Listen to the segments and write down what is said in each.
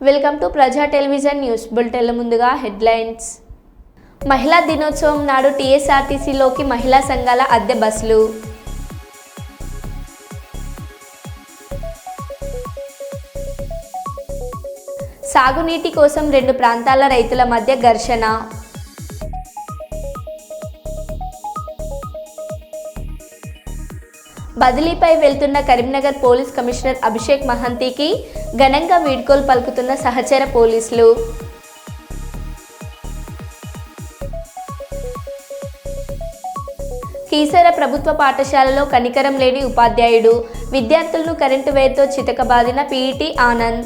Welcome to ప్రజా television news బులెటిన్ల ముందుగా headlines. మహిళా దినోత్సవం నాడు టీఎస్ఆర్టీసీలోకి మహిళా సంఘాల అద్దె బస్సులు. సాగునీటి కోసం రెండు ప్రాంతాల రైతుల మధ్య ఘర్షణ. బదిలీపై వెళ్తున్న కరీంనగర్ పోలీస్ కమిషనర్ అభిషేక్ మహంతికి ఘనంగా వీడ్కోలు పలుకుతున్న సహచర పోలీసులు. కీసర ప్రభుత్వ పాఠశాలలో కనికరం లేని ఉపాధ్యాయుడు, విద్యార్థులను కరెంటు వైర్తో చితకబాదిన పీఈటీ ఆనంద్.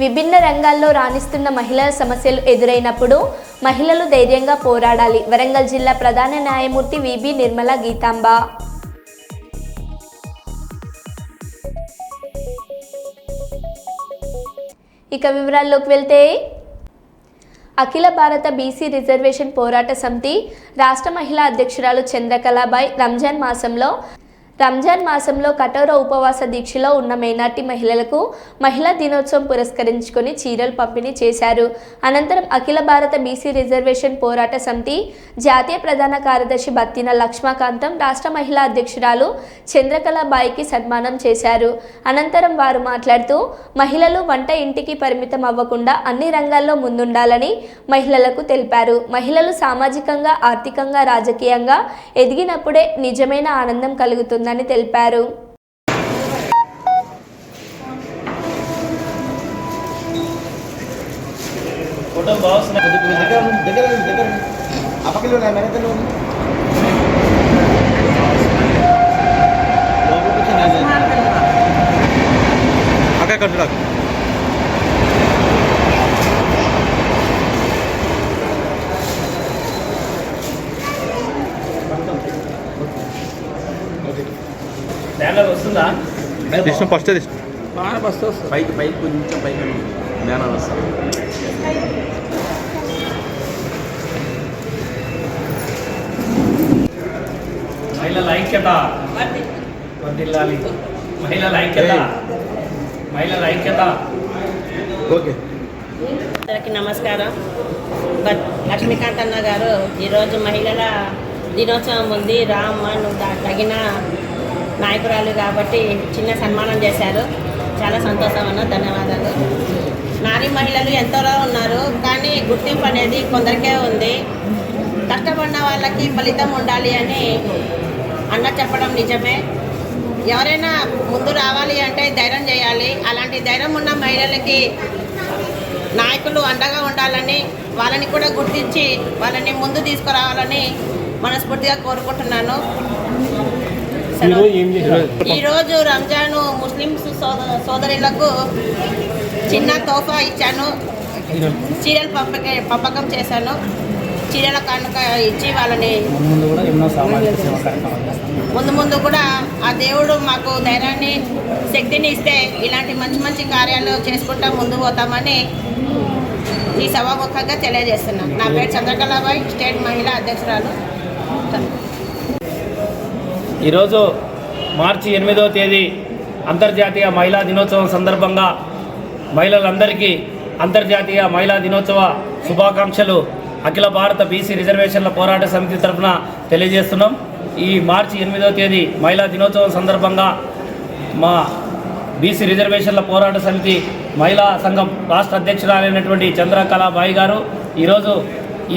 విభిన్న రంగాల్లో రాణిస్తున్న మహిళల సమస్యలు ఎదురైనప్పుడు మహిళలు ధైర్యంగా పోరాడాలి. వరంగల్ జిల్లా ప్రధాన న్యాయమూర్తి విబి నిర్మల గీతాంబ. ఇక వివరాల్లోకి వెళ్తే, అఖిల భారత బీసీ రిజర్వేషన్ పోరాట సమితి రాష్ట్ర మహిళా అధ్యక్షురాలు చంద్రకళాబాయ్ రంజాన్ మాసంలో కఠోర ఉపవాస దీక్షలో ఉన్న మైనార్టీ మహిళలకు మహిళా దినోత్సవం పురస్కరించుకొని చీరలు పంపిణీ చేశారు. అనంతరం అఖిల భారత బీసీ రిజర్వేషన్ పోరాట సమితి జాతీయ ప్రధాన కార్యదర్శి బత్తిన లక్ష్మకాంతం రాష్ట్ర మహిళా అధ్యక్షురాలు చంద్రకళాబాయికి సన్మానం చేశారు. అనంతరం వారు మాట్లాడుతూ మహిళలు వంట ఇంటికి పరిమితం అవ్వకుండా అన్ని రంగాల్లో ముందుండాలని మహిళలకు తెలిపారు. మహిళలు సామాజికంగా, ఆర్థికంగా, రాజకీయంగా ఎదిగినప్పుడే నిజమైన ఆనందం కలుగుతుంది అని తెలిపారు. వస్తుందా ఫస్ట్ పైకి కొంచెం పైకి బ్యానర్ వస్తుంది. మహిళల ఐక్యత వర్ధిల్లాలి. మహిళల ఐక్యత ఓకే. అందరికీ నమస్కారం. లక్ష్మీకాంత్ అన్న గారు ఈరోజు మహిళల దినోత్సవం ఉంది, రామ్మ నువ్వు తగిన నాయకురాలు కాబట్టి చిన్న సన్మానం చేశారు. చాలా సంతోషం అన్న, ధన్యవాదాలు. నారీ మహిళలు ఎంతోలో ఉన్నారు, కానీ గుర్తింపు అనేది కొందరికే ఉంది. కష్టపడిన వాళ్ళకి ఫలితం ఉండాలి అని అన్న చెప్పడం నిజమే. ఎవరైనా ముందు రావాలి అంటే ధైర్యం చేయాలి. అలాంటి ధైర్యం ఉన్న మహిళలకి నాయకులు అండగా ఉండాలని, వాళ్ళని కూడా గుర్తించి వాళ్ళని ముందు తీసుకురావాలని మనస్ఫూర్తిగా కోరుకుంటున్నాను. ఈరోజు రంజాను ముస్లిమ్స్ సోదరులకు చిన్న తోఫా ఇచ్చాను. చీరలు పంపకం చేశాను. చీరల కానుక ఇచ్చి వాళ్ళని ముందు కూడా ఆ దేవుడు మాకు ధైర్యాన్ని, శక్తిని ఇస్తే ఇలాంటి మంచి మంచి కార్యాలు చేసుకుంటా ముందు పోతామని ఈ సభాముఖంగా తెలియజేస్తున్నాను. నా పేరు చంద్రకళాబాయ్, స్టేట్ మహిళా అధ్యక్షురాలు. ఈరోజు మార్చి 8వ తేదీ అంతర్జాతీయ మహిళా దినోత్సవం సందర్భంగా మహిళలందరికీ అంతర్జాతీయ మహిళా దినోత్సవ శుభాకాంక్షలు అఖిల భారత బీసీ రిజర్వేషన్ల పోరాట సమితి తరఫున తెలియజేస్తున్నాం. ఈ మార్చి 8వ తేదీ మహిళా దినోత్సవం సందర్భంగా మా బీసీ రిజర్వేషన్ల పోరాట సమితి మహిళా సంఘం రాష్ట్ర అధ్యక్షురాలైనటువంటి చంద్రకళాబాయి గారు ఈరోజు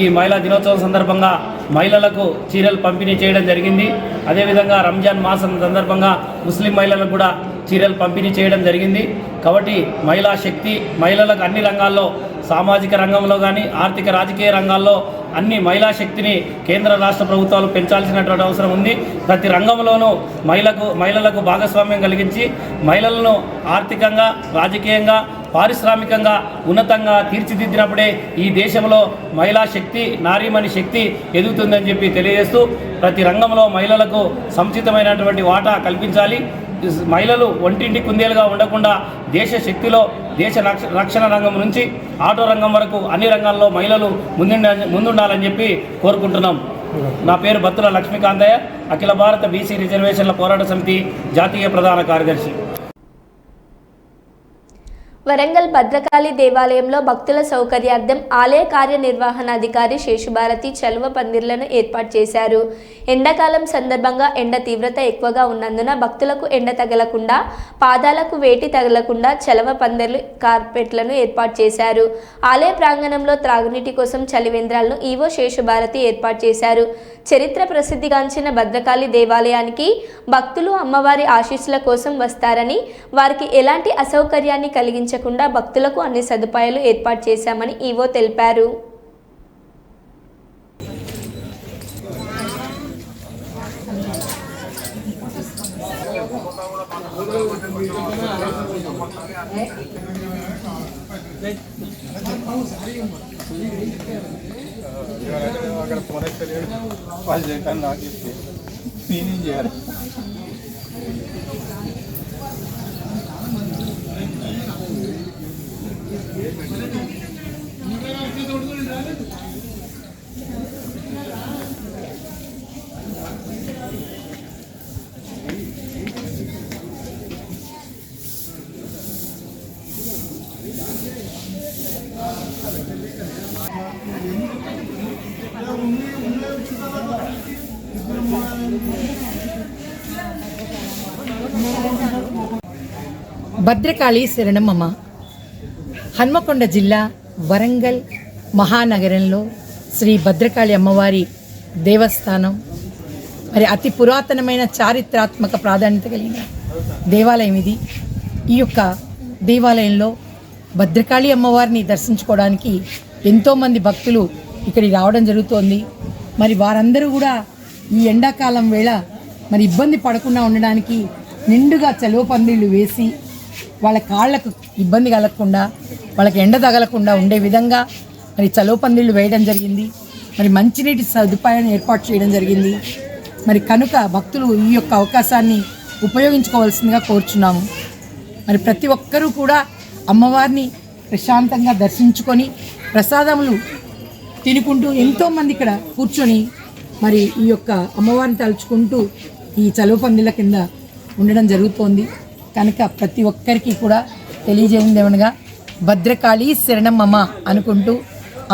ఈ మహిళా దినోత్సవం సందర్భంగా మహిళలకు చీరలు పంపిణీ చేయడం జరిగింది. అదేవిధంగా రంజాన్ మాసం సందర్భంగా ముస్లిం మహిళలకు కూడా చీరలు పంపిణీ చేయడం జరిగింది. కాబట్టి మహిళా శక్తి మహిళలకు అన్ని రంగాల్లో, సామాజిక రంగంలో కానీ, ఆర్థిక రాజకీయ రంగాల్లో అన్ని మహిళా శక్తిని కేంద్ర రాష్ట్ర ప్రభుత్వాలు పెంచాల్సినటువంటి అవసరం ఉంది. ప్రతి రంగంలోనూ మహిళలకు భాగస్వామ్యం కలిగించి మహిళలను ఆర్థికంగా, రాజకీయంగా, పారిశ్రామికంగా ఉన్నతంగా తీర్చిదిద్దినప్పుడే ఈ దేశంలో మహిళా శక్తి, నారీమణి శక్తి ఎదుగుతుందని చెప్పి తెలియజేస్తూ ప్రతి రంగంలో మహిళలకు సముచితమైనటువంటి వాటా కల్పించాలి. మహిళలు ఒంటింటి కుందేలుగా ఉండకుండా దేశ శక్తిలో, దేశ రక్షణ రంగం నుంచి ఆటో రంగం వరకు అన్ని రంగాల్లో మహిళలు ముందుండాలని చెప్పి కోరుకుంటున్నాం. నా పేరు బత్తుల లక్ష్మీకాంతయ్య, అఖిల భారత బీసీ రిజర్వేషన్ల పోరాట సమితి జాతీయ ప్రధాన కార్యదర్శి. వరంగల్ భద్రకాళి దేవాలయంలో భక్తుల సౌకర్యార్థం ఆలయ కార్యనిర్వహణాధికారి శేషుభారతి చలువ పందిర్లను ఏర్పాటు చేశారు. ఎండాకాలం సందర్భంగా ఎండ తీవ్రత ఎక్కువగా ఉన్నందున భక్తులకు ఎండ తగలకుండా, పాదాలకు వేటి తగలకుండా చలవ పందిర్లు, కార్పెట్లను ఏర్పాటు చేశారు. ఆలయ ప్రాంగణంలో త్రాగునీటి కోసం చలివేంద్రాలను ఈవో శేషుభారతి ఏర్పాటు చేశారు. చరిత్ర ప్రసిద్ధిగాంచిన భద్రకాళి దేవాలయానికి భక్తులు అమ్మవారి ఆశీస్సుల కోసం వస్తారని, వారికి ఎలాంటి అసౌకర్యాన్ని కలిగించకుండా భక్తులకు అన్ని సదుపాయాలు ఏర్పాటు చేశామని ఈవో తెలిపారు. భద్రకాళి శరణమమ్మ. హన్మకొండ జిల్లా వరంగల్ మహానగరంలో శ్రీ భద్రకాళి అమ్మవారి దేవస్థానం మరి అతి పురాతనమైన చారిత్రాత్మక ప్రాధాన్యత కలిగిన దేవాలయం ఇది. ఈ యొక్క దేవాలయంలో భద్రకాళి అమ్మవారిని దర్శించుకోవడానికి ఎంతోమంది భక్తులు ఇక్కడికి రావడం జరుగుతోంది. మరి వారందరూ కూడా ఈ ఎండాకాలం వేళ మరి ఇబ్బంది పడకుండా ఉండడానికి నిండుగా చలువ పందిళ్ళు వేసి వాళ్ళ కాళ్లకు ఇబ్బంది కలగకుండా, వాళ్ళకి ఎండ తగలకుండా ఉండే విధంగా మరి చలువ పందిళ్ళు వేయడం జరిగింది. మరి మంచినీటి సదుపాయాన్ని ఏర్పాటు చేయడం జరిగింది. మరి కనుక భక్తులు ఈ యొక్క అవకాశాన్ని ఉపయోగించుకోవాల్సిందిగా కోరుచున్నాము. మరి ప్రతి ఒక్కరూ కూడా అమ్మవారిని ప్రశాంతంగా దర్శించుకొని ప్రసాదములు తినుకుంటూ ఎంతోమంది ఇక్కడ కూర్చొని మరి ఈ యొక్క అమ్మవారిని తలుచుకుంటూ ఈ చలువ పందిళ్ళ కింద ఉండడం జరుగుతోంది. కనుక ప్రతి ఒక్కరికి కూడా తెలియజేయండి ఏమనగా భద్రకాళి శరణమమ్మ అనుకుంటూ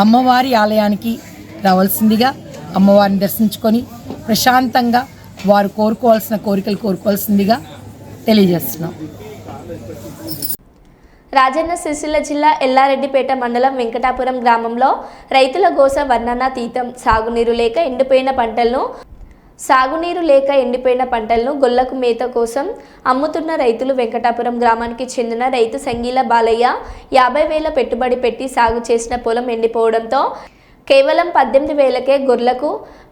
అమ్మవారి ఆలయానికి రావాల్సిందిగా, అమ్మవారిని దర్శించుకొని ప్రశాంతంగా వారు కోరుకోవాల్సిన కోరికలు కోరుకోవాల్సిందిగా తెలియజేస్తున్నాం. రాజన్న సిరిసిల్ల జిల్లా ఎల్లారెడ్డిపేట మండలం వెంకటాపురం గ్రామంలో రైతుల గోస వర్ణనాతీతం. సాగునీరు లేక ఎండిపోయిన పంటలను గొల్లకు మేత కోసం అమ్ముతున్న రైతులు. వెంకటాపురం గ్రామానికి చెందిన రైతు సంగీల బాలయ్య 50,000 పెట్టుబడి పెట్టి సాగు చేసిన పొలం ఎండిపోవడంతో కేవలం 18,000కే గొర్రెలకు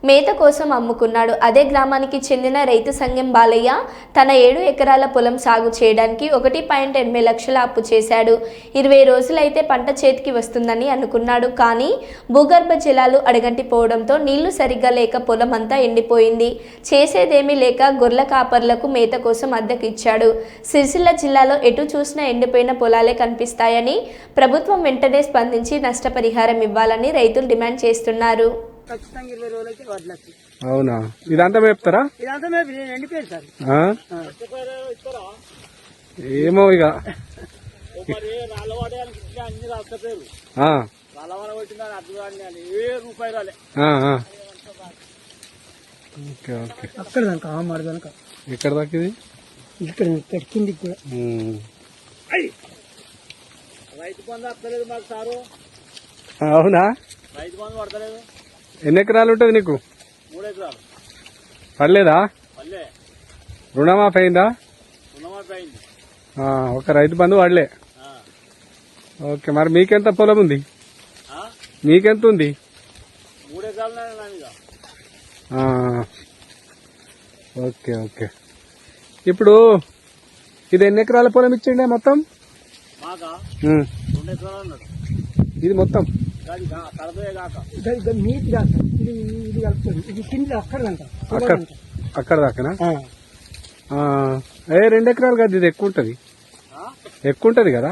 మేత కోసం అమ్ముకున్నాడు. అదే గ్రామానికి చెందిన రైతు సంఘం బాలయ్య తన 7 ఎకరాల పొలం సాగు చేయడానికి 1.8 లక్షల అప్పు చేశాడు. 20 రోజులైతే పంట చేతికి వస్తుందని అనుకున్నాడు. కానీ భూగర్భ జలాలు అడగంటిపోవడంతో నీళ్లు సరిగ్గా లేక పొలం అంతా ఎండిపోయింది. చేసేదేమీ లేక గొర్రెల కాపర్లకు మేత కోసం అద్దెకు ఇచ్చాడు. సిరిసిల్ల జిల్లాలో ఎటు చూసినా ఎండిపోయిన పొలాలే కనిపిస్తాయని ప్రభుత్వం వెంటనే స్పందించి నష్టపరిహారం ఇవ్వాలని రైతులు డిమాండ్ చేస్తున్నారు. అవునా, ఇదంతా మేపుతారా? ఏమో ఇక ఎక్కడ దాకా ఇది ఇక్కడ పెట్టింది కూడా రైతు బంధు అక్కలేదు మాకు సారు. అవునా, రైతు బంధు పడతలేదు. ఎన్ని ఎకరాలు ఉంటుంది నీకు? 3 ఎకరాలు. పర్లేదా? పల్లె రుణమాఫీ అయిందా? రుణమాఫీ అయింది. ఒక రైతు బంధు వాడలే. ఓకే, మరి మీకెంత పొలం ఉంది? మీకెంత ఉంది? 3 ఎకరాలు. Okay okay. ఇప్పుడు ఇది ఎన్ని ఎకరాల పొలం ఇచ్చిండే మొత్తం? మాకా 2 ఎకరాలు అన్నాడు. ఇది మొత్తం నీట్ కాక ఇది కలుపుతుంది. ఇది కింద అక్కడ దాకానా? 2 ఎకరాలు కదా, ఇది ఎక్కువ ఉంటది కదా?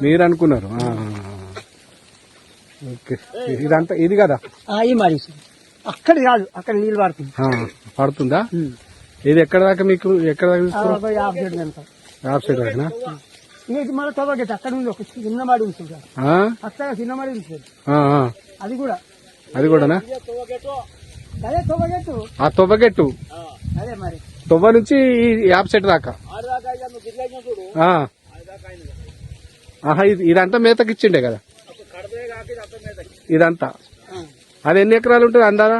మీరు అనుకున్నారు. ఓకే ఇదంతా ఇది కదా ఈ మరి అక్కడ కాదు, అక్కడ నీళ్ళు పడుతుంది. పడుతుందా? ఇది ఎక్కడ దాకా మీకు ఎక్కడ దాకా తీసుకురా? యాప్ సైడ్ దాకా ఇంక మళ్ళీ తవ్వగట్టు అక్కడ ఉంది, ఒక చిన్న మడి ఉంటుంది సార్, అక్కడ చిన్న మడి ఉంటుంది అది కూడా. అది కూడానా? అదే తవ్వగట్టు, ఆ తొవ్వగెట్టు అదే మరి తొవ్వ నుంచి ఈ యాప్ సెట్ దాకా. ఇదంతా మేతకి ఇచ్చిండే కదా ఇదంతా. అది ఎన్ని ఎకరాలు ఉంటుంది అందాదా?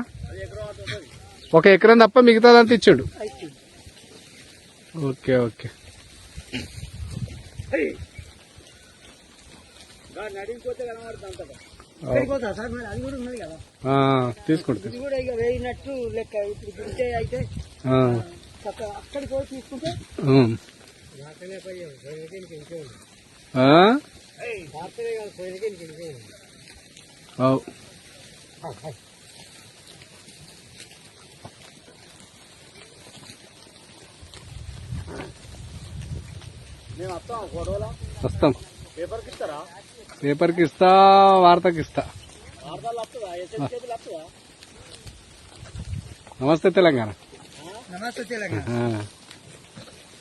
1 ఎకరం తప్ప మిగతాదంతా ఇచ్చిండు. Okay okay. సార్ మరి అది కూడా ఉన్నది కదా, తీసుకుంటా. ఇది కూడా ఇక వేయినట్టు లెక్క. ఇప్పుడు దింటే అయితే అక్కడికి పోయి తీసుకుంటే వస్తాం. పేపర్కి ఇస్తా, వార్తకి ఇస్తా. నమస్తే తెలంగాణ. నమస్తే తెలంగాణ.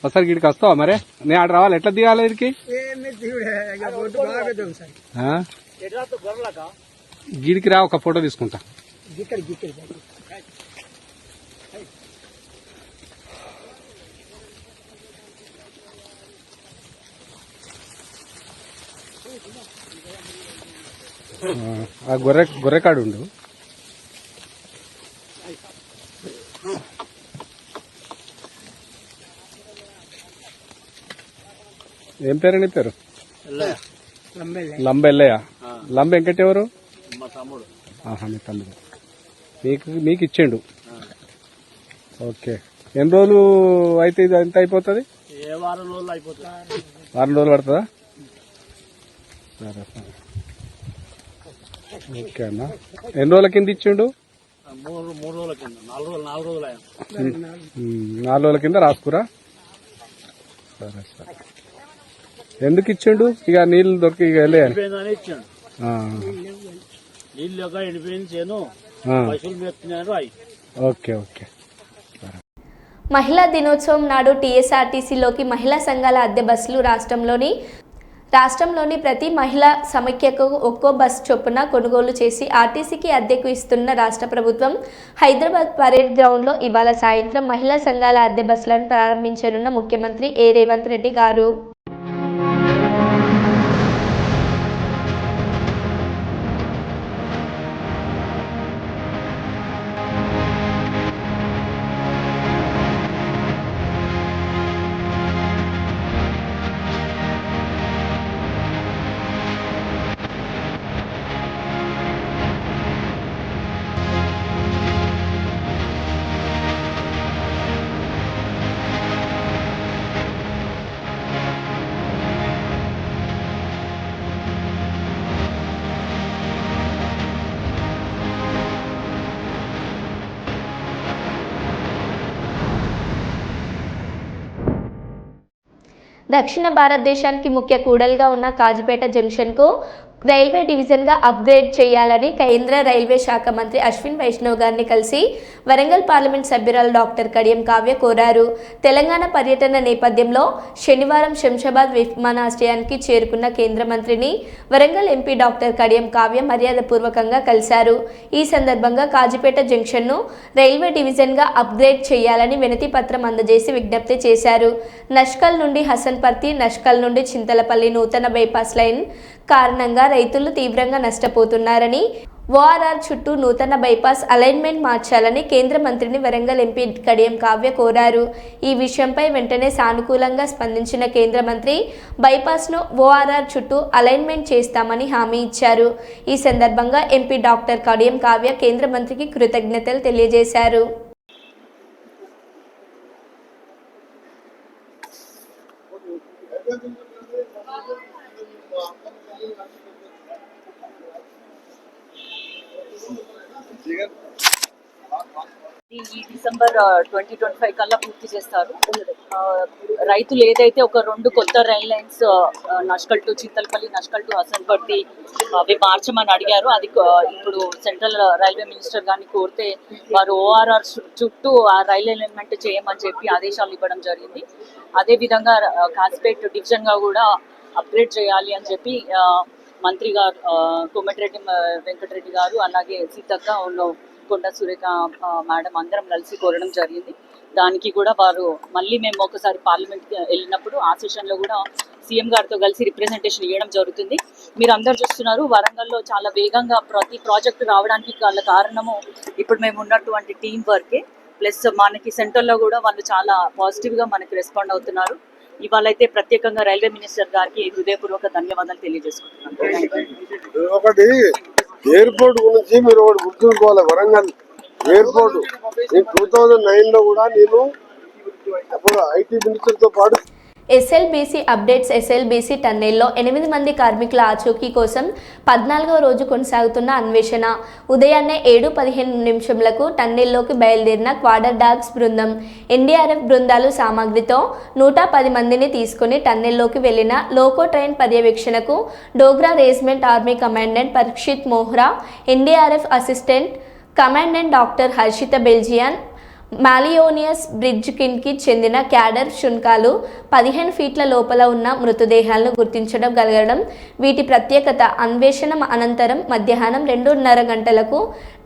ఒకసారి గిడికి వస్తావా మరి? నేను ఆడ రావాలి, ఎట్లా దిగాలి ఇదికి? గిడికి రా, ఒక ఫోటో తీసుకుంటా. ఆ గొర్రెకాడు ఉండు. ఏం పేరు నీ పేరు? లంబ ఎల్లయ్య. లంబ వెంకట ఎవరు? మీ తమ్ముడు. మీకు ఇచ్చిండు. ఓకే. ఎన్ని రోజులు అయితే ఇది ఎంత అయిపోతుంది? 4 రోజులు అయిపోతుంది. 4 రోజులు పడుతుందా? సరే సరే. ఓకే అన్న. ఎన్ని రోజుల కింద ఇచ్చిండు? 3 రోజుల కింద. 4 రోజులు 4 రోజుల కింద రాసుకురా. సరే సరే. ఎందుకు ఇచ్చిండు? ఇక నీళ్లు దొరికి ఇక వెళ్ళాయని ఇచ్చాడు. నీళ్ళు ఎండిపోయింది. Okay okay. మహిళా దినోత్సవం నాడు టీఎస్ఆర్టీసీలోకి మహిళా సంఘాల అద్దె బస్సులు రాష్ట్రంలోని ప్రతి మహిళా సమైక్యకు ఒక్కో బస్సు చొప్పున కొనుగోలు చేసి ఆర్టీసీకి అద్దెకు ఇస్తున్న రాష్ట్ర ప్రభుత్వం హైదరాబాద్ పరేడ్ గ్రౌండ్లో ఇవాళ సాయంత్రం మహిళా సంఘాల అద్దె బస్సులను ప్రారంభించనున్న ముఖ్యమంత్రి రేవంత్ రెడ్డి గారు. దక్షిణ భారతదేశానికి ముఖ్య కూడలిగా ఉన్న కాజీపేట జంక్షన్కు రైల్వే డివిజన్గా అప్గ్రేడ్ చేయాలని కేంద్ర రైల్వే శాఖ మంత్రి అశ్విన్ వైష్ణవ్ గారిని కలిసి వరంగల్ పార్లమెంట్ సభ్యురాలు డాక్టర్ కడియం కావ్య కోరారు. తెలంగాణ పర్యటన నేపథ్యంలో శనివారం శంషాబాద్ విమానాశ్రయానికి చేరుకున్న కేంద్ర మంత్రిని వరంగల్ ఎంపీ డాక్టర్ కడియం కావ్య మర్యాదపూర్వకంగా కలిశారు. ఈ సందర్భంగా కాజీపేట జంక్షన్ను రైల్వే డివిజన్గా అప్గ్రేడ్ చేయాలని వినతి పత్రం అందజేసి విజ్ఞప్తి చేశారు. నష్కల్ నుండి హసన్పర్తి, నష్కల్ నుండి చింతలపల్లి నూతన బైపాస్ లైన్ కారణంగా రైతులు తీవ్రంగా నష్టపోతున్నారని, ఓఆర్ఆర్ చుట్టూ నూతన బైపాస్ అలైన్మెంట్ మార్చాలని కేంద్ర మంత్రిని వరంగల్ ఎంపీ కడియం కావ్య కోరారు. ఈ విషయంపై వెంటనే సానుకూలంగా స్పందించిన కేంద్ర మంత్రి బైపాస్ను ఓఆర్ఆర్ చుట్టూ అలైన్మెంట్ చేస్తామని హామీ ఇచ్చారు. ఈ సందర్భంగా ఎంపీ డాక్టర్ కడియం కావ్య కేంద్ర మంత్రికి కృతజ్ఞతలు తెలియజేశారు. ఇది ఈ డిసెంబర్ 2025 కల్లా పూర్తి చేస్తారు. రైతులు ఏదైతే ఒక 2 కొత్త rail lines Nashkal to Chintalapalli, Nashkal to Hasanparthy అవి మార్చమని అడిగారు. అది ఇప్పుడు సెంట్రల్ రైల్వే మినిస్టర్ గారిని కోరితే వారు ORR చుట్టూ ఆ రైల్ ఎలిమెంట్ చేయమని చెప్పి ఆదేశాలు ఇవ్వడం జరిగింది. అదేవిధంగా కాస్పేట్ డివిజన్గా కూడా అప్గ్రేడ్ చేయాలి అని చెప్పి మంత్రి గారు కోమటిరెడ్డి వెంకటరెడ్డి గారు, అలాగే సీతక్క, కొండ సురేఖ మేడం అందరం కలిసి కోరడం జరిగింది. దానికి కూడా వారు మళ్ళీ మేము ఒకసారి పార్లమెంట్కి వెళ్ళినప్పుడు ఆ సెషన్లో కూడా సీఎం గారితో కలిసి రిప్రజెంటేషన్ ఇవ్వడం జరుగుతుంది. మీరు అందరు చూస్తున్నారు, వరంగల్లో చాలా వేగంగా ప్రతి ప్రాజెక్టు రావడానికి గల కారణము ఇప్పుడు మేము ఉన్నటువంటి టీం వర్కే. ప్లస్ మనకి సెంటర్లో కూడా వాళ్ళు చాలా పాజిటివ్గా మనకి రెస్పాండ్ అవుతున్నారు. ఇవాళ అయితే ప్రత్యేకంగా రైల్వే మినిస్టర్ గారికి హృదయపూర్వక ధన్యవాదాలు తెలియజేసుకుంటున్నాను. ఒకటి ఎయిర్పోర్ట్ గురించి మీరు ఒకటి గుర్తుంచుకోవాలి. వరంగల్ ఎయిర్పోర్ట్ 2009లో కూడా నేను అప్పుడు ఐటీ మినిస్టర్తో పాటు ఎస్ఎల్బీసీ అప్డేట్స్. ఎస్ఎల్బీసీ టన్నెల్లో 8 మంది కార్మికుల ఆచూకీ కోసం 14వ రోజు కొనసాగుతున్న అన్వేషణ. ఉదయాన్నే 7:15 టన్నెల్లోకి బయలుదేరిన క్వార్టర్ డాగ్స్ బృందం, ఎన్డీఆర్ఎఫ్ బృందాలు సామాగ్రితో 110 మందిని తీసుకుని టన్నెల్లోకి వెళ్లిన లోకో ట్రైన్ పర్యవేక్షణకు Dogra regiment army commandant Parikshit Mohra, NDRF assistant commandant doctor Harshita Belgian, Malinois బ్రిడ్జ్ కిండ్కి చెందిన క్యాడర్ శునకాలు 15 ఫీట్ల లోపల ఉన్న మృతదేహాలను గుర్తించడం గలగడం వీటి ప్రత్యేకత. అన్వేషణ అనంతరం మధ్యాహ్నం 2:30 గంటలకు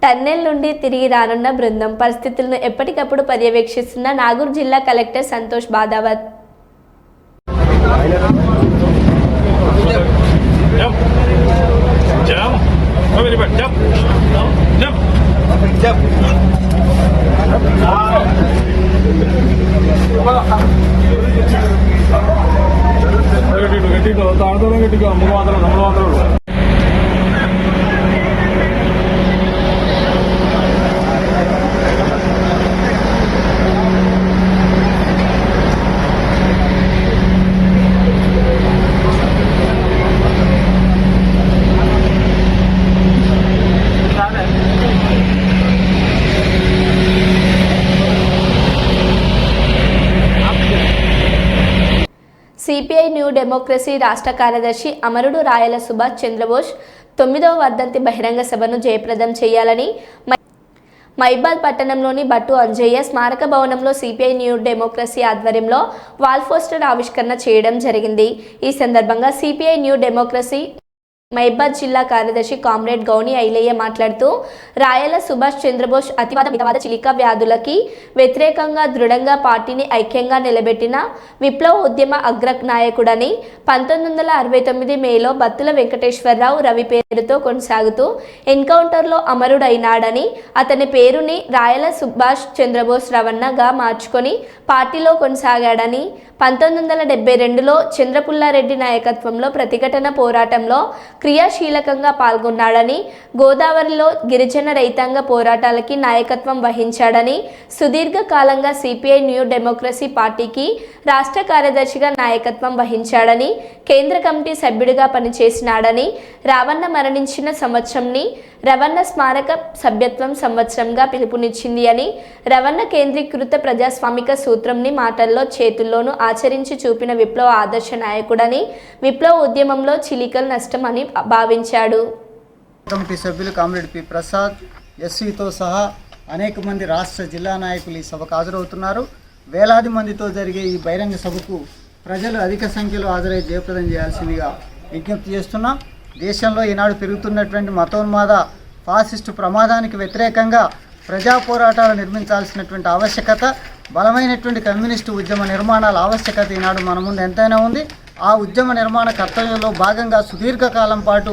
టన్నెల్ నుండి తిరిగి రానున్న బృందం పరిస్థితులను ఎప్పటికప్పుడు పర్యవేక్షిస్తున్న నాగూర్ జిల్లా collector Santosh Badavath. CPI new democracy రాష్ట్ర కార్యదర్శి అమరుడు రాయల సుభాష్ చంద్రబోస్ 9వ వర్ధంతి బహిరంగ సభను జయప్రదం చేయాలని మైబాద్ పట్టణంలోని బట్టు అంజయ్య స్మారక భవనంలో సిపిఐ న్యూ డెమోక్రసీ ఆధ్వర్యంలో వాల్ పోస్టర్ ఆవిష్కరణ చేయడం జరిగింది. ఈ సందర్భంగా సిపిఐ న్యూ డెమోక్రసీ మైబాద్ జిల్లా కార్యదర్శి కామ్రేడ్ గౌని ఐలయ్య మాట్లాడుతూ, రాయల సుభాష్ చంద్రబోస్ అతివాద మితవాద చిలిక వ్యాధులకి వ్యతిరేకంగా దృఢంగా పార్టీని ఐక్యంగా నిలబెట్టిన విప్లవ ఉద్యమ అగ్ర నాయకుడని, 1969 మేలో బత్తుల వెంకటేశ్వరరావు రవి పేరుతో కొనసాగుతూ ఎన్కౌంటర్లో అమరుడైనాడని, అతని పేరుని రాయల సుభాష్ చంద్రబోస్ రవణగా మార్చుకొని పార్టీలో కొనసాగాడని, 1972లో చంద్రపుల్లారెడ్డి నాయకత్వంలో ప్రతిఘటన పోరాటంలో క్రియాశీలకంగా పాల్గొన్నాడని, గోదావరిలో గిరిజన రైతాంగ పోరాటాలకి నాయకత్వం వహించాడని, సుదీర్ఘకాలంగా సిపిఐ న్యూ డెమోక్రసీ పార్టీకి రాష్ట్ర కార్యదర్శిగా నాయకత్వం వహించాడని, కేంద్ర కమిటీ సభ్యుడిగా పనిచేసినాడని, రావణ మరణించిన సంవత్సరంని రవణ స్మారక సభ్యత్వం సంవత్సరంగా పిలుపునిచ్చింది అని, రవణ కేంద్రీకృత ప్రజాస్వామిక సూత్రంని మాటల్లో చేతుల్లోనూ ఆచరించి చూపిన విప్లవ ఆదర్శ నాయకుడని, విప్లవ ఉద్యమంలో చిలికలు నష్టం అని భావించాడు. కమిటీ సభ్యులు కామ్రేడ్ పి ప్రసాద్, ఎస్సీతో సహా అనేక మంది రాష్ట్ర జిల్లా నాయకులు ఈ సభకు హాజరవుతున్నారు. వేలాది మందితో జరిగే ఈ బహిరంగ సభకు ప్రజలు అధిక సంఖ్యలో హాజరై జయప్రదం చేయాల్సిందిగా విజ్ఞప్తి చేస్తున్నాం. దేశంలో ఈనాడు పెరుగుతున్నటువంటి మతోన్మాద ఫాసిస్టు ప్రమాదానికి వ్యతిరేకంగా ప్రజా పోరాటాలు నిర్మించాల్సినటువంటి ఆవశ్యకత, బలమైనటువంటి కమ్యూనిస్టు ఉద్యమ నిర్మాణాల ఆవశ్యకత ఈనాడు మన ముందు ఎంతైనా ఉంది. ఆ ఉద్యమ నిర్మాణ కర్తవ్యంలో భాగంగా సుదీర్ఘకాలం పాటు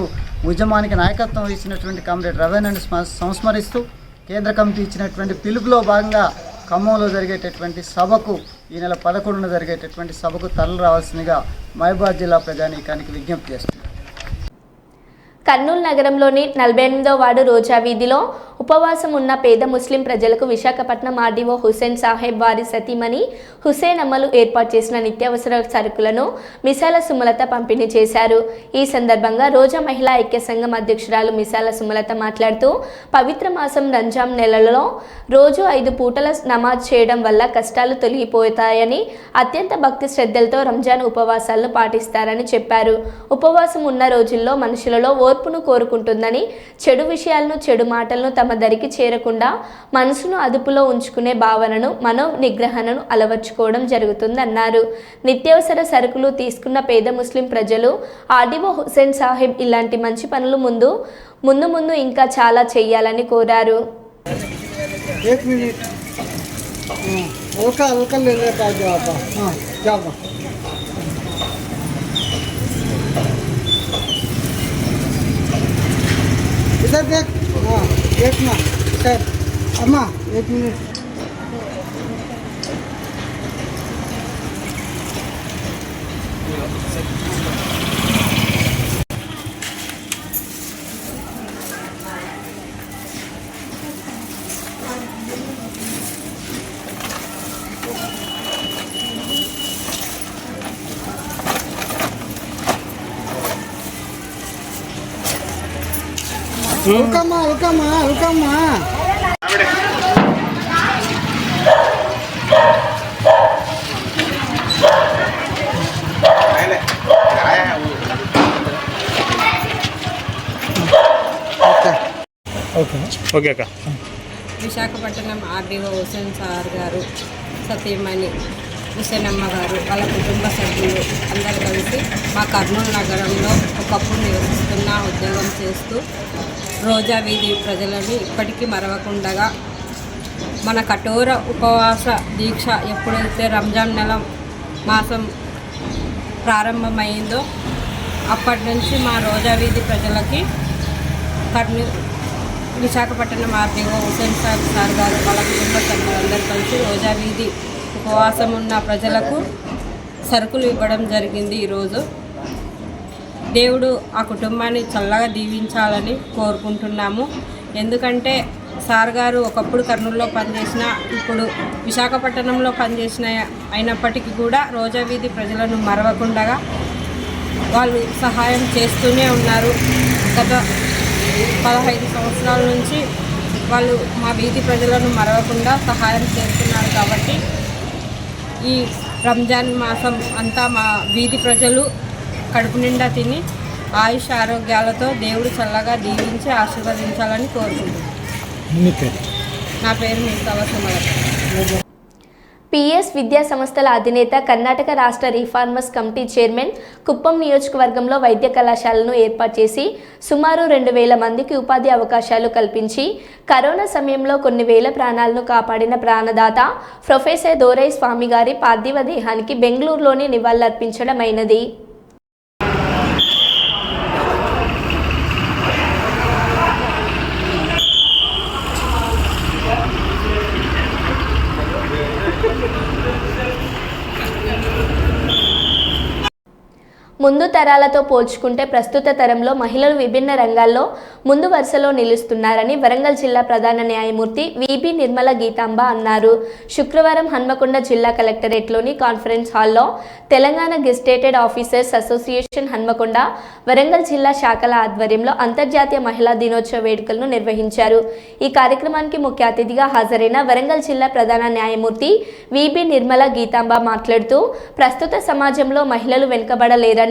ఉద్యమానికి నాయకత్వం వహించినటువంటి కామ్రేడ్ రవీంద్రని సంస్మరిస్తూ కేంద్ర కమిటీ ఇచ్చినటువంటి పిలుపులో భాగంగా ఖమ్మంలో జరిగేటటువంటి సభకు, ఈ నెల 11న జరిగేటటువంటి సభకు తరలి రావాల్సిందిగా మహబూబాద్ జిల్లా ప్రజానీకానికి విజ్ఞప్తి చేస్తుంది. కర్నూలు నగరంలోని 48వ వార్డు రోజా వీధిలో ఉపవాసం ఉన్న పేద ముస్లిం ప్రజలకు విశాఖపట్నం ఆర్డీఓ హుసేన్ సాహెబ్ వారి సతీమణి హుసేన్ అమ్మలు ఏర్పాటు చేసిన నిత్యావసర సరుకులను మిసాల సుమలత పంపిణీ చేశారు. ఈ సందర్భంగా రోజా మహిళా ఐక్య సంఘం అధ్యక్షురాలు మిసాల సుమలత మాట్లాడుతూ పవిత్ర మాసం రంజాన్ నెలలో రోజు 5 పూటల నమాజ్ చేయడం వల్ల కష్టాలు తొలగిపోతాయని, అత్యంత భక్తి శ్రద్ధలతో రంజాన్ ఉపవాసాలను పాటిస్తారని చెప్పారు. ఉపవాసం ఉన్న రోజుల్లో మనుషులలో ఓర్పును కోరుకుంటుందని, చెడు విషయాలను చెడు మాటలను తమ దరికి చేరకుండా మనసును అదుపులో ఉంచుకునే భావనను మనో నిగ్రహణను అలవర్చుకోవడం జరుగుతుందన్నారు. నిత్యావసర సరుకులు తీసుకున్న పేద ముస్లిం ప్రజలు ఆర్డీఓ హుసేన్ సాహెబ్ ఇలాంటి మంచి పనులు ముందు ఇంకా చాలా చేయాలని కోరారు. एक मिनट हल्का हल्का ले लेता जाओ। हाँ जाओ इधर देख। हाँ देखना सर अम्मा 1 मिनट। हुकम्मा ఓకే అక్క. విశాఖపట్నం ఆర్డీఓ హుసేన్ సార్ గారు, సతీమణి హుసేనమ్మ గారు, వాళ్ళ కుటుంబ సభ్యులు అందరూ కలిసి మా కర్నూలు నగరంలో ఒకప్పుడు నివసిస్తున్న, ఉద్యోగం చేస్తూ రోజా వీధి ప్రజలని ఇప్పటికీ మరవకుండగా మన కఠోర ఉపవాస దీక్ష ఎప్పుడైతే రంజాన్ నెల మాసం ప్రారంభమైందో అప్పటి నుంచి మా రోజా వీధి ప్రజలకి విశాఖపట్నం ఆర్డీఓ హుసేన్ సార్ గారు వాళ్ళ కుటుంబ సభ్యులందరూ కలిసి రోజా వీధి ఉపవాసం ఉన్న ప్రజలకు సరుకులు ఇవ్వడం జరిగింది. ఈరోజు దేవుడు ఆ కుటుంబాన్ని చల్లగా దీవించాలని కోరుకుంటున్నాము. ఎందుకంటే సార్ గారు ఒకప్పుడు కర్నూలులో పనిచేసిన, ఇప్పుడు విశాఖపట్నంలో పనిచేసిన అయినప్పటికీ కూడా రోజా వీధి ప్రజలను మరవకుండా వాళ్ళు సహాయం చేస్తూనే ఉన్నారు. గత 15 సంవత్సరాల నుంచి వాళ్ళు మా వీధి ప్రజలను మరవకుండా సహాయం చేస్తున్నారు. కాబట్టి ఈ రంజాన్ మాసం అంతా మా వీధి ప్రజలు కడుపు నిండా తిని ఆయుష్ ఆరోగ్యాలతో దేవుడు చల్లగా దీవించి ఆశీర్వదించాలని కోరుకుంటున్నాను. నా పేరు మిసాల సుమలత. పిఎస్ విద్యా సంస్థల అధినేత, కర్ణాటక రాష్ట్ర రిఫార్మర్స్ కమిటీ చైర్మన్ కుప్పం నియోజకవర్గంలో వైద్య కళాశాలను ఏర్పాటు చేసి సుమారు 2000 మందికి ఉపాధి అవకాశాలు కల్పించి కరోనా సమయంలో కొన్ని వేల ప్రాణాలను కాపాడిన ప్రాణదాత ప్రొఫెసర్ దోరై స్వామి గారి పార్థివ దేహానికి బెంగళూరులోని నివాళులర్పించడమైనది. ముందు తరాలతో పోల్చుకుంటే ప్రస్తుత తరంలో మహిళలు విభిన్న రంగాల్లో ముందు వరుసలో నిలుస్తున్నారని వరంగల్ జిల్లా ప్రధాన న్యాయమూర్తి విబి నిర్మల గీతాంబ అన్నారు. శుక్రవారం హన్మకొండ జిల్లా కలెక్టరేట్లోని కాన్ఫరెన్స్ హాల్లో Telangana gazetted officers association Hanamkonda, Warangal జిల్లా శాఖల ఆధ్వర్యంలో అంతర్జాతీయ మహిళా దినోత్సవ వేడుకలను నిర్వహించారు. ఈ కార్యక్రమానికి ముఖ్య అతిథిగా హాజరైన వరంగల్ జిల్లా ప్రధాన న్యాయమూర్తి విబి నిర్మల గీతాంబ మాట్లాడుతూ ప్రస్తుత సమాజంలో మహిళలు వెనుకబడలేరని,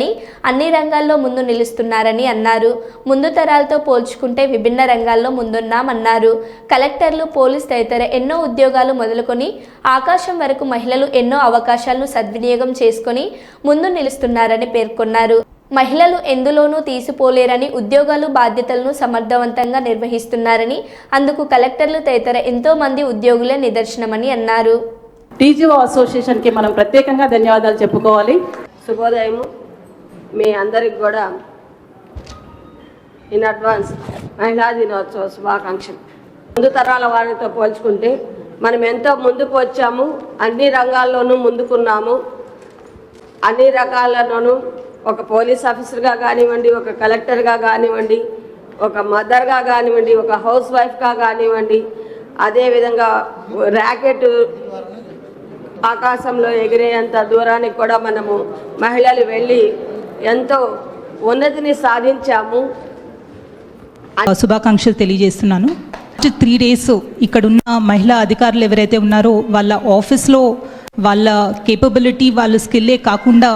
అన్ని రంగాల్లో ముందు నిలుస్తున్నారని అన్నారు. ముందు తరాలతో పోల్చుకుంటే విభిన్న రంగాల్లో ముందున్నామన్నారు. కలెక్టర్లు, పోలీస్ తదితర ఎన్నో ఉద్యోగాలు మొదలుకొని ఆకాశం వరకు మహిళలు ఎన్నో అవకాశాలను సద్వినియోగం చేసుకొని ముందు నిలుస్తున్నారని పేర్కొన్నారు. మహిళలు ఎందులోనూ తీసిపోలేరని, ఉద్యోగాలు బాధ్యతలను సమర్థవంతంగా నిర్వహిస్తున్నారని, అందుకు కలెక్టర్లు తదితర ఎంతో మంది ఉద్యోగులే నిదర్శనమని అన్నారు. టీజీఓ అసోసియేషన్కి మనం ప్రత్యేకంగా ధన్యవాదాలు చెప్పుకోవాలి. శుభోదయము. మీ అందరికి కూడా ఇన్ అడ్వాన్స్ మహిళా దినోత్సవ శుభాకాంక్షలు. ముందు తరాల వారితో పోల్చుకుంటే మనం ఎంతో ముందుకు వచ్చాము. అన్ని రంగాల్లోనూ ముందుకున్నాము. అన్ని రకాలలోనూ ఒక పోలీస్ ఆఫీసర్గా కానివ్వండి, ఒక కలెక్టర్గా కానివ్వండి, ఒక మదర్గా కానివ్వండి, ఒక హౌస్ వైఫ్గా కానివ్వండి, అదేవిధంగా ర్యాకెట్ ఆకాశంలో ఎగిరేంత దూరానికి కూడా మనము మహిళలు వెళ్ళి ఎంతో ఉన్నతిని సాధించాము. శుభాకాంక్షలు తెలియజేస్తున్నాను. 3 days ఇక్కడున్న మహిళా అధికారులు ఎవరైతే ఉన్నారో వాళ్ళ ఆఫీస్లో వాళ్ళ కేపబిలిటీ, వాళ్ళ స్కిల్లే కాకుండా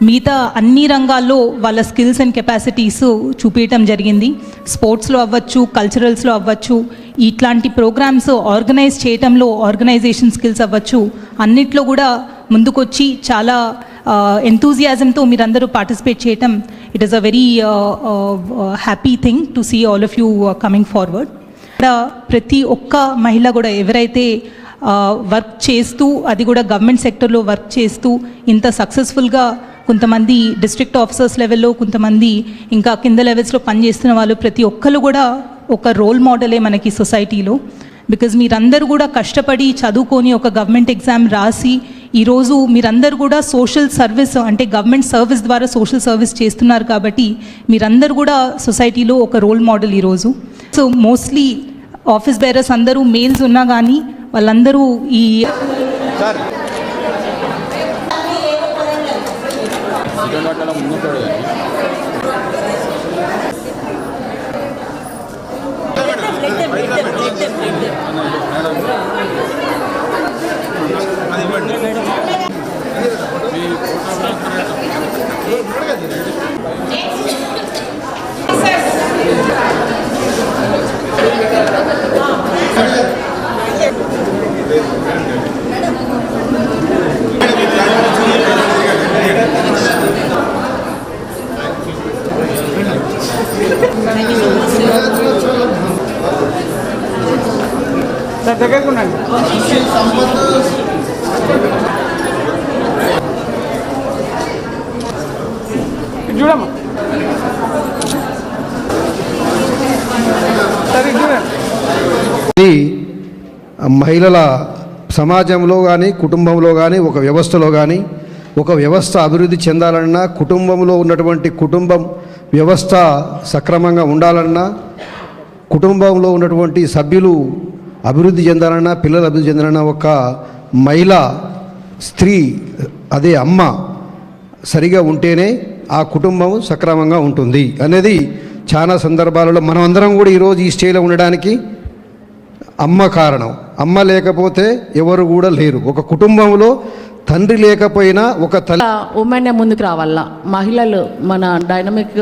మిగతా అన్ని రంగాల్లో వాళ్ళ స్కిల్స్ అండ్ కెపాసిటీస్ చూపించడం జరిగింది. స్పోర్ట్స్లో అవ్వచ్చు, కల్చరల్స్లో అవ్వచ్చు, ఇట్లాంటి ప్రోగ్రామ్స్ ఆర్గనైజ్ చేయడంలో ఆర్గనైజేషన్ స్కిల్స్ అవ్వచ్చు, అన్నిట్లో కూడా ముందుకొచ్చి చాలా ఎంతూజియాజంతో మీరందరూ పార్టిసిపేట్ చేయటం it is a very happy thing to see all of you coming forward. ప్రతి ఒక్క మహిళ కూడా ఎవరైతే వర్క్ చేస్తూ, అది కూడా గవర్నమెంట్ సెక్టర్లో వర్క్ చేస్తూ ఇంత సక్సెస్ఫుల్గా, కొంతమంది డిస్ట్రిక్ట్ ఆఫీసర్స్ లెవెల్లో, కొంతమంది ఇంకా కింద లెవెల్స్లో పనిచేస్తున్న వాళ్ళు, ప్రతి ఒక్కరు కూడా ఒక రోల్ మోడలే మనకి సొసైటీలో. బికాజ్ మీరందరూ కూడా కష్టపడి చదువుకొని ఒక గవర్నమెంట్ ఎగ్జామ్ రాసి ఈరోజు మీరందరూ కూడా సోషల్ సర్వీస్, అంటే గవర్నమెంట్ సర్వీస్ ద్వారా సోషల్ సర్వీస్ చేస్తున్నారు కాబట్టి మీరందరూ కూడా సొసైటీలో ఒక రోల్ మోడల్ ఈరోజు. సో మోస్ట్లీ ఆఫీస్ బేరర్స్ అందరూ మేల్స్ ఉన్నా కానీ వాళ్ళందరూ ఈ చూడమ్మా మహిళల సమాజంలో కానీ, కుటుంబంలో కానీ, ఒక వ్యవస్థలో కానీ, ఒక వ్యవస్థ అభివృద్ధి చెందాలన్నా, కుటుంబంలో ఉన్నటువంటి కుటుంబం వ్యవస్థ సక్రమంగా ఉండాలన్నా, కుటుంబంలో ఉన్నటువంటి సభ్యులు అభివృద్ధి చెందాలన్నా, పిల్లలు అభివృద్ధి చెందాలన్నా, ఒక మహిళ, స్త్రీ, అదే అమ్మ సరిగా ఉంటేనే ఆ కుటుంబం సక్రమంగా ఉంటుంది అనేది చాలా సందర్భాలలో మనమందరం కూడా ఈరోజు ఈ స్టేజ్లో ఉండడానికి అమ్మ కారణం. అమ్మ లేకపోతే ఎవరు కూడా లేరు. ఒక కుటుంబంలో తండ్రి లేకపోయినా ఒక తల్లి, ఉమెన్ ముందుకు రావాల. మహిళలు, మన డైనమిక్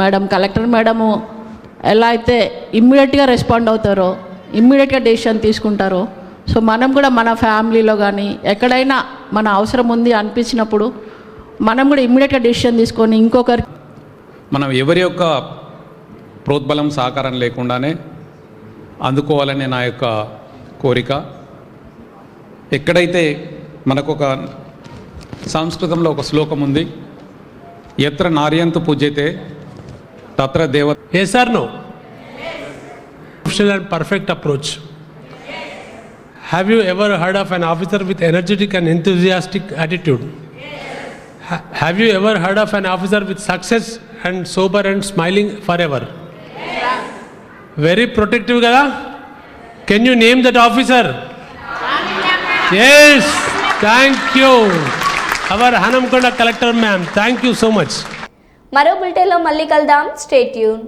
మేడం, కలెక్టర్ మేడము ఎలా అయితే ఇమ్మీడియట్గా రెస్పాండ్ అవుతారో, ఇమ్మీడియట్గా డెసిషన్ తీసుకుంటారో, సో మనం కూడా మన ఫ్యామిలీలో కానీ ఎక్కడైనా మన అవసరం ఉంది అనిపించినప్పుడు మనం కూడా ఇమ్మీడియట్గా డెసిషన్ తీసుకొని ఇంకొకరి, మనం ఎవరి యొక్క ప్రోద్బలం సహకారం లేకుండానే అందుకోవాలనే నా యొక్క కోరిక. ఎక్కడైతే మనకు ఒక సంస్కృతంలో ఒక శ్లోకం ఉంది, ఎత్ర నార్యంతు పూజ్యతే తత్ర దేవ. Yes or no? Professional and perfect approach. Have you ever heard of an officer with energetic and enthusiastic attitude? Have you ever heard of an officer with success and sober and smiling forever? Very protective kada? Can you name that officer? Yes, thank you. Our Hanamkonda collector ma'am, thank you so much. మరో బులెటిన్లో మళ్ళీ కలుద్దాం. Stay tune.